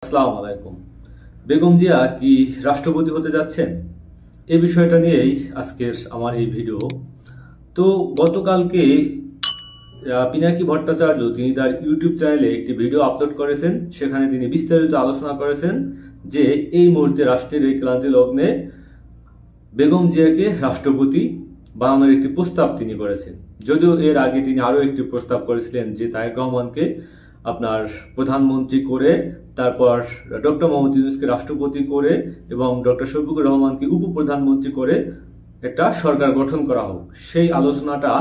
আসসালামু আলাইকুম। বেগম জিয়া কি রাষ্ট্রপতি হতে যাচ্ছেন? এই বিষয়টা নিয়েই আজকের আমার এই ভিডিও। তো গতকালকে পিনাকি ভট্টাচার্য তিনি তার ইউটিউব চ্যানেলে একটি ভিডিও আপলোড করেছেন। সেখানে তিনি বিস্তারিত আলোচনা করেছেন যে এই মুহূর্তে রাষ্ট্রের এই ক্লান্তি লগ্নে বেগম জিয়াকে রাষ্ট্রপতি বানানোর একটি প্রস্তাব তিনি করেছেন। যদিও এর আগে তিনি আরো একটি প্রস্তাব করেছিলেন যে তারেক রহমানকে আপনার প্রধানমন্ত্রী করে, তারপর ডক্টর মোহাম্মদ ইউনূসকে রাষ্ট্রপতি করে এবং ডক্টর শফিকুর রহমানকে উপপ্রধানমন্ত্রী করে একটা সরকার গঠন করা হোক। সেই আলোচনাটা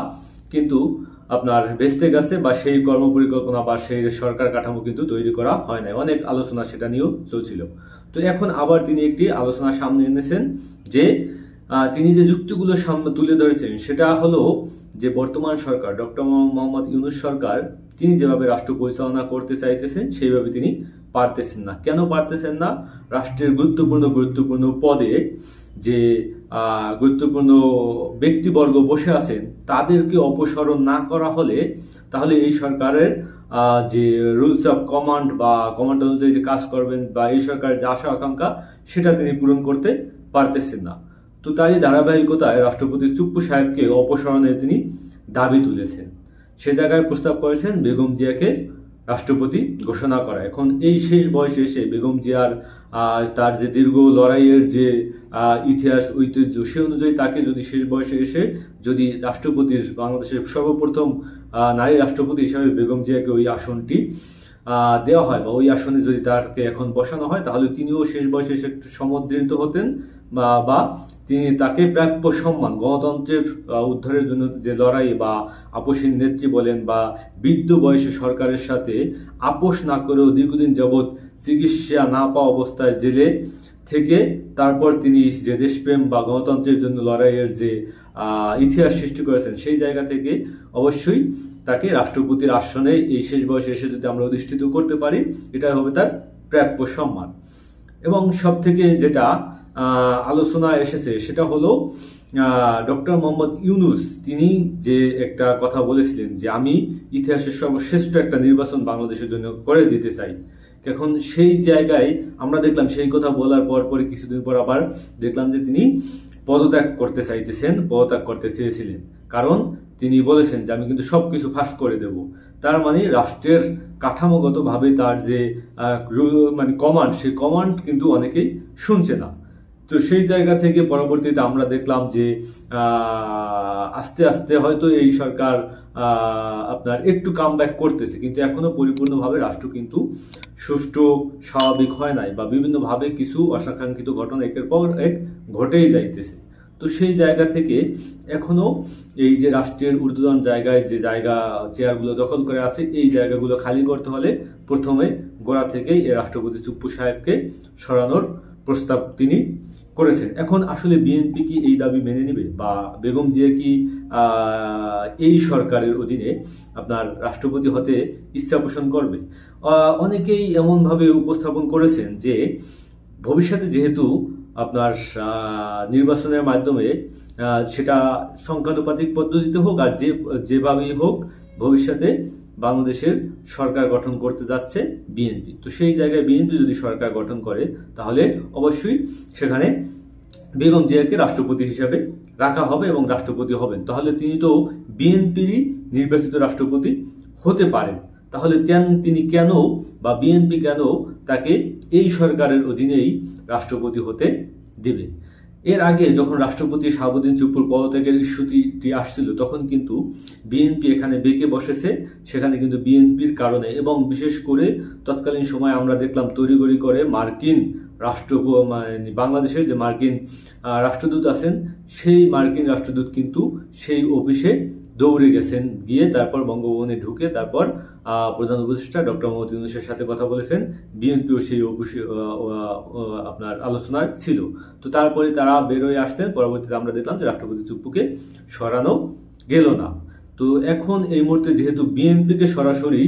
কিন্তু আপনার ভেস্তে গেছে, বা সেই কর্মপরিকল্পনা বা সেই সরকার কাঠামো কিন্তু তৈরি করা হয় নাই। অনেক আলোচনা সেটা নিয়েও চলছিল। তো এখন আবার তিনি একটি আলোচনা সামনে এনেছেন যে তিনি যে যুক্তিগুলো সামনে তুলে ধরেছেন সেটা হলো যে বর্তমান সরকার ডক্টর মোহাম্মদ ইউনূস সরকার তিনি যেভাবে রাষ্ট্র পরিচালনা করতে চাইতেছেন সেইভাবে তিনি পারতেছেন না। কেন পারতেছেন না? রাষ্ট্রের গুরুত্বপূর্ণ পদে যে গুরুত্বপূর্ণ ব্যক্তিবর্গ বসে আছেন তাদেরকে অপসারণ না করা হলে তাহলে এই সরকারের যে রুলস অফ কমান্ড বা কমান্ড অনুযায়ী যে কাজ করবেন বা এই সরকারের যে আশা আকাঙ্ক্ষা সেটা তিনি পূরণ করতে পারতেছেন না। তো তারই ধারাবাহিকতায় রাষ্ট্রপতি চুপ্পু সাহেবকে অপসারণের তিনি দাবি তুলেছেন। সে জায়গায় প্রস্তাব করেছেন বেগম জিয়াকে রাষ্ট্রপতি ঘোষণা করা। এখন এই শেষ বয়সে এসে বেগম জিয়ার তার যে দীর্ঘ লড়াইয়ের যে ইতিহাস ঐতিহ্য সে অনুযায়ী তাকে যদি শেষ বয়সে এসে যদি রাষ্ট্রপতির বাংলাদেশের সর্বপ্রথম নারী রাষ্ট্রপতি হিসাবে বেগম জিয়াকে ওই আসনটি দেওয়া হয় বা ওই আসনে যদি তাকে এখন বসানো হয় তাহলে তিনিও শেষ বয়সে এসে একটু সমুদ্রিত হতেন বা তিনি তাকে প্রাপ্য সম্মান গণতন্ত্রের উদ্ধারের জন্য যে লড়াই বা আপোষহীন নেত্রী বলেন বা বৃদ্ধ বয়সে সরকারের সাথে আপোষ না করেও দীর্ঘদিন যাবৎ চিকিৎসা না পাওয়া অবস্থায় জেলে থেকে তারপর তিনি যে দেশপ্রেম বা গণতন্ত্রের জন্য লড়াইয়ের যে ইতিহাস সৃষ্টি করেছেন সেই জায়গা থেকে অবশ্যই তাকে রাষ্ট্রপতির আসনে এই শেষ বয়সে এসে যদি আমরা অধিষ্ঠিত করতে পারি এটাই হবে তার প্রাপ্য সম্মান। এবং সব থেকে যেটা আলোচনা এসেছে সেটা হলো ডক্টর মোহাম্মদ ইউনূস তিনি যে একটা কথা বলেছিলেন যে আমি ইতিহাসের সর্বশ্রেষ্ঠ একটা নির্বাচন বাংলাদেশের জন্য করে দিতে চাই। এখন সেই জায়গায় আমরা দেখলাম সেই কথা বলার পরে কিছুদিন পর আবার দেখলাম যে তিনি পদত্যাগ করতে চেয়েছিলেন। কারণ তিনি বলেছেন যে আমি কিন্তু সবকিছু ফাঁস করে দেব। তার মানে রাষ্ট্রের কাঠামোগতভাবে তার যে কমান্ড সেই কমান্ড কিন্তু অনেকেই শুনছে না। তো সেই জায়গা থেকে পরবর্তীতে আমরা দেখলাম যে আস্তে আস্তে হয়তো এই সরকার আপনার একটু কামব্যাক করতেছে, কিন্তু এখনো পরিপূর্ণভাবে রাষ্ট্র কিন্তু সুষ্ঠু স্বাভাবিক হয় নাই বা বিভিন্নভাবে কিছু অনাকাঙ্ক্ষিত ঘটনা একের পর এক ঘটেই যাইতেছে। তো সেই জায়গা থেকে এখনো এই যে রাষ্ট্রের ঊর্ধ্বতন জায়গায় যে চেয়ারগুলো দখল করে আছে এই জায়গাগুলো খালি করতে হলে প্রথমে গোড়া থেকেই এই রাষ্ট্রপতি চুপ্পু সাহেবকে সরানোর প্রস্তাব তিনি করেছেন। এখন আসলে বিএনপি কি এই দাবি মেনে নেবে বা বেগম জিয়া কি এই সরকারের অধীনে আপনার রাষ্ট্রপতি হতে ইচ্ছা পোষণ করবে? অনেকেই এমন ভাবে উপস্থাপন করেছেন যে ভবিষ্যতে যেহেতু আপনার নির্বাচনের মাধ্যমে সেটা সংখ্যানুপাতিক পদ্ধতিতে হোক আর যেভাবেই হোক ভবিষ্যতে বাংলাদেশের সরকার গঠন করতে যাচ্ছে বিএনপি। তো সেই জায়গায় বিএনপি যদি সরকার গঠন করে তাহলে অবশ্যই সেখানে বেগম জিয়াকে রাষ্ট্রপতি হিসাবে রাখা হবে এবং রাষ্ট্রপতি হবেন। তাহলে তিনি তো বিএনপিরই নির্বাচিত রাষ্ট্রপতি হতে পারেন। তাহলে তিনি কেন বা বিএনপি কেন তাকে এই সরকারের অধীনেই রাষ্ট্রপতি হতে দেবে? এর আগে যখন রাষ্ট্রপতি শাহাবুদ্দিন চুপ্পুর পদত্যাগের ইস্যুটি আসছিল তখন কিন্তু বিএনপি এখানে বেঁকে বসেছে, সেখানে কিন্তু বিএনপির কারণে। এবং বিশেষ করে তৎকালীন সময় আমরা দেখলাম তড়িঘড়ি করে মার্কিন বাংলাদেশের যে মার্কিন রাষ্ট্রদূত আছেন সেই মার্কিন রাষ্ট্রদূত কিন্তু সেই অফিসে দৌড়ে গেছেন, গিয়ে তারপর বঙ্গভবনে ঢুকে তারপর প্রধান উপদেষ্টা ডক্টর মোহাম্মদ ইউনূসের সাথে কথা বলেছেন। বিএনপিও সেই অফিসে আপনার আলোচনায় ছিল। তো তারপরে তারা বেরোয় আসতেন, পরবর্তীতে আমরা দেখলাম যে রাষ্ট্রপতি চুপ্পুকে সরানো গেল না। তো এখন এই মুহূর্তে যেহেতু বিএনপিকে সরাসরি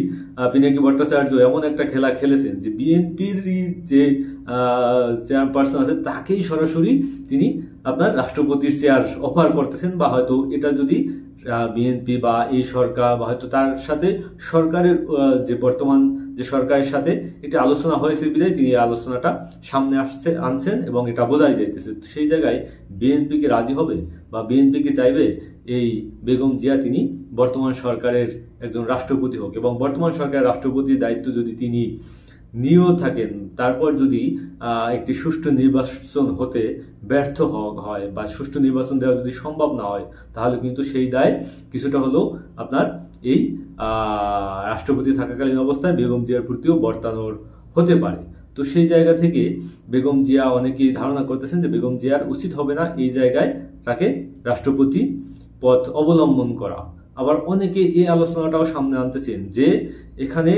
পিনাকি ভট্টাচার্য এমন একটা খেলা খেলেছেন যে বিএনপির যে চেয়ারপারসন আছে তাকেই সরাসরি তিনি আপনার রাষ্ট্রপতির চেয়ার অফার করতেছেন, বা হয়তো এটা যদি বিএনপি বা এই সরকার বা হয়তো তার সাথে সরকারের যে বর্তমান যে সরকারের সাথে একটি আলোচনা হয়েছে বিধায় তিনি এই আলোচনাটা সামনে আনছেন এবং এটা বোঝাই যাইতেছে। সেই জায়গায় বিএনপি কি রাজি হবে বা বিএনপি কি চাইবে এই বেগম জিয়া তিনি বর্তমান সরকারের একজন রাষ্ট্রপতি হোক, এবং বর্তমান সরকারের রাষ্ট্রপতির দায়িত্ব যদি তিনি নিয়েও থাকেন, তারপর যদি একটি সুষ্ঠু নির্বাচন হতে ব্যর্থ হয় বা সুষ্ঠু নির্বাচন দেওয়া যদি সম্ভব না হয়, তাহলে কিন্তু সেই দায় কিছুটা হলেও আপনার এই রাষ্ট্রপতি থাকাকালীন অবস্থায় বেগম জিয়ার প্রতিও বর্তানোর হতে পারে। তো সেই জায়গা থেকে বেগম জিয়া, অনেকেই ধারণা করতেছেন যে বেগম জিয়ার উচিত হবে না এই জায়গায় তাকে রাষ্ট্রপতি পথ অবলম্বন করা। আবার অনেকে এই আলোচনাটাও সামনে আনতেছেন যে এখানে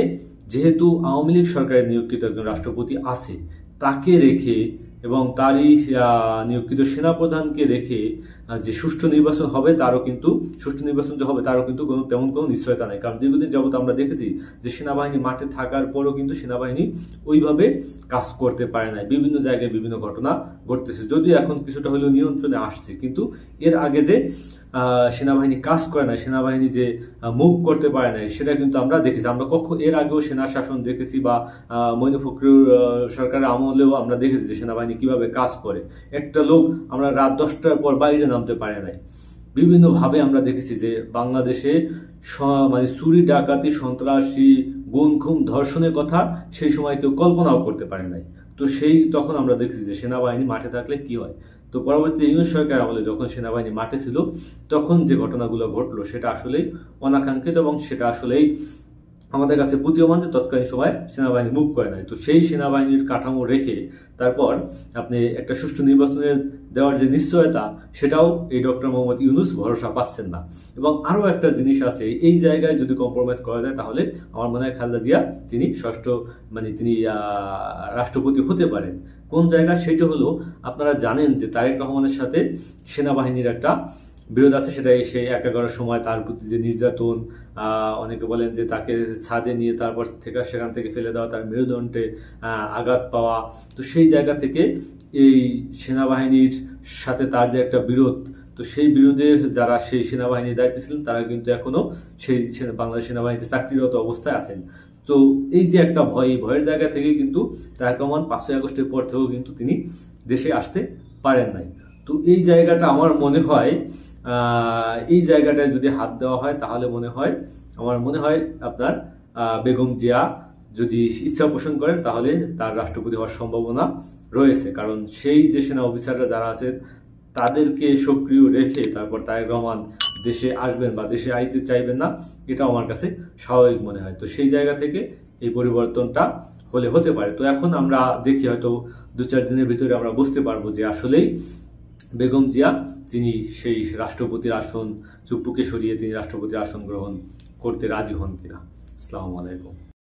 যেহেতু আওয়ামী লীগ সরকারের নিয়োগকৃত একজন রাষ্ট্রপতি আছে, তাকে রেখে এবং তারই নিয়োগকৃত সেনাপ্রধানকে রেখে যে সুষ্ঠু নির্বাচন হবে তারও কিন্তু তেমন কোনো নিশ্চয়তা নাই। কারণ দীর্ঘদিন যাবত আমরা দেখেছি যে সেনাবাহিনী মাঠে থাকার পরও কিন্তু সেনাবাহিনী ওইভাবে কাজ করতে পারে না, বিভিন্ন জায়গায় বিভিন্ন ঘটনা ঘটতেছে। যদিও এখন কিছুটা হলেও নিয়ন্ত্রণে আসছে, কিন্তু এর আগে যে সেনাবাহিনী কাজ করে না, সেনাবাহিনী যে মুভ করতে পারে না, সেটা কিন্তু আমরা দেখেছি। আমরা এর আগেও সেনা শাসন দেখেছি বা মঈন ফখরুল সরকারের আমলেও আমরা দেখেছি যে সেনাবাহিনী কিভাবে কাজ করে। একটা লোক আমরা রাত 10টার পর বাইরে নামতে পারে নাই। বিভিন্নভাবে আমরা দেখেছি যে বাংলাদেশে মানে চুরি, ডাকাতি, সন্ত্রাসী, গুম খুন, ধর্ষণের কথা সেই সময় কেউ কল্পনাও করতে পারে নাই। তো তখন আমরা দেখেছি যে সেনাবাহিনী মাঠে থাকলে কি হয়। তো পরবর্তী ইউনূস সরকার আমলে যখন সেনাবাহিনী মাঠে ছিল, তখন যে ঘটনাগুলো ঘটলো সেটা আসলেই অনাকাঙ্ক্ষিত এবং সেটা আসলেই আমাদের কাছে প্রতীয়মান যে তৎকালীন সময় সেনাবাহিনী মুভ করে নাই। তো সেই সেনাবাহিনীর কাঠামো রেখে তারপর আপনি একটা সুষ্ঠু নির্বাচনের দেওয়ার যে নিশ্চয়তা, সেটাও এই ডক্টর মোহাম্মদ ইউনূস ভরসা পাচ্ছেন না। এবং আরো একটা জিনিস আছে, এই জায়গায় যদি কম্প্রোমাইজ করা যায় তাহলে আমার মনে হয় খালেদা জিয়া তিনি তিনি রাষ্ট্রপতি হতে পারেন। কোন জায়গা সেটা হলো, আপনারা জানেন যে তারেক রহমানের সাথে সেনাবাহিনীর একটা বিরোধ আছে। সেটা সেই 11 সময় তার প্রতি যে নির্যাতন, অনেকে বলেন যে তাকে ছাদে নিয়ে তারপর সেখান থেকে ফেলে দেওয়া, তার মেরুদণ্ডে আঘাত পাওয়া। তো সেই জায়গা থেকে এই সেনাবাহিনীর সাথে তার যে একটা বিরোধ, তো সেই বিরোধের যারা সেই সেনাবাহিনীর দায়িত্বে ছিলেন তারা কিন্তু এখনো সেই বাংলাদেশ সেনাবাহিনীতে চাকরিরত অবস্থায় আছেন। তো এই যে একটা ভয়ের জায়গা থেকে কিন্তু তারেক রহমান 5ই আগস্টের পর থেকেও কিন্তু তিনি দেশে আসতে পারেন নাই। তো এই জায়গাটা আমার মনে হয়, এই জায়গাটায় যদি হাত দেওয়া হয় তাহলে আমার মনে হয় আপনার বেগম জিয়া যদি ইচ্ছা পোষণ করেন তাহলে তার রাষ্ট্রপতি হওয়ার সম্ভাবনা রয়েছে। কারণ সেই যে সেনা অফিসাররা যারা আছে তাদেরকে সক্রিয় রেখে তারপর তারেক রহমান দেশে আসবেন বা দেশে আইতে চাইবেন না, এটা আমার কাছে স্বাভাবিক মনে হয়। তো সেই জায়গা থেকে এই পরিবর্তনটা হতে পারে। তো এখন আমরা দেখি, হয়তো 2-4 দিনের ভিতরে আমরা বুঝতে পারবো যে আসলেই বেগম জিয়া তিনি সেই রাষ্ট্রপতির আসন চুপ্পুকে সরিয়ে তিনি রাষ্ট্রপতির আসন গ্রহণ করতে রাজি হন কিনা। আসসালামু আলাইকুম।